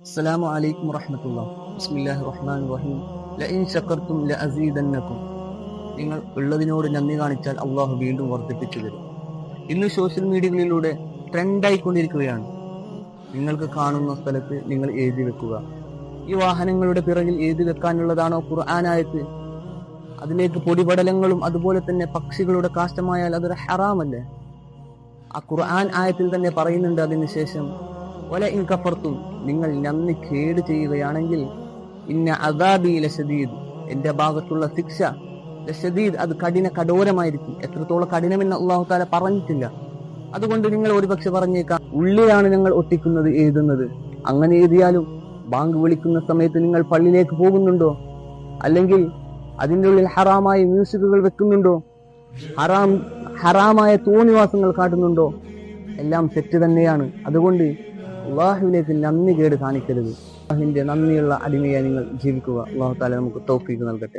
അസ്സലാമു അലൈക്കും വറഹ്മത്തുള്ളാഹി. ബിസ്മില്ലാഹിർ റഹ്മാനിർ റഹീം. ലഇൻ ശകർതും ലഅസീദന്നകും. നിങ്ങൾ ഉള്ളതിനോട് നന്ദി കാണിച്ചാൽ അള്ളാഹു വീണ്ടും വർദ്ധിപ്പിച്ചു തരും. ഇന്ന് സോഷ്യൽ മീഡിയകളിലൂടെ ട്രെൻഡായിക്കൊണ്ടിരിക്കുകയാണ്. നിങ്ങൾക്ക് കാണുന്ന സ്ഥലത്ത് നിങ്ങൾ എഴുതി വെക്കുക. ഈ വാഹനങ്ങളുടെ പിറകിൽ എഴുതി വെക്കാനുള്ളതാണോ ഖുർആനായത്ത്? അതിലേക്ക് പൊടിപടലങ്ങളും അതുപോലെ തന്നെ പക്ഷികളുടെ കാഷ്ടമായാൽ അതൊരു ഹറാമല്ലേ? ആ ഖുർആൻ ആയത്തിൽ തന്നെ പറയുന്നുണ്ട് അതിനുശേഷം, വല ഇൻ കഫർത്തും, നിങ്ങൾ നന്ദി കേട് ചെയ്യുകയാണെങ്കിൽ ഇന്ന അദാബി ലശദീദ്, എന്റെ ഭാഗത്തുള്ള ശിക്ഷ ലശദീദ്, അത് കഠോരമായിരിക്കും. എത്രത്തോളം കഠിനമെന്ന് അള്ളാഹു താല പറഞ്ഞിട്ടില്ല. അതുകൊണ്ട് നിങ്ങൾ ഒരുപക്ഷെ പറഞ്ഞേക്കാം, ഉള്ളിലാണ് ഞങ്ങൾ ഒട്ടിക്കുന്നത് എഴുതുന്നത്. അങ്ങനെ എഴുതിയാലും ബാങ്ക് വിളിക്കുന്ന സമയത്ത് നിങ്ങൾ പള്ളിയിലേക്ക് പോകുന്നുണ്ടോ? അല്ലെങ്കിൽ അതിൻ്റെ ഉള്ളിൽ ഹറാമായ മ്യൂസിക്കുകൾ വെക്കുന്നുണ്ടോ? ഹറാമായ തോന്നിവാസങ്ങൾ കാട്ടുന്നുണ്ടോ? എല്ലാം തെറ്റ് തന്നെയാണ്. അതുകൊണ്ട് അള്ളാഹുവിലേക്ക് നന്ദി കേട് കാണിക്കരുത്. അള്ളാഹുവിന്റെ നന്ദിയുള്ള അടിമയായി നിങ്ങൾ ജീവിക്കുക. അള്ളാഹു താല നമുക്ക് തൗഫീഖ് നൽകട്ടെ.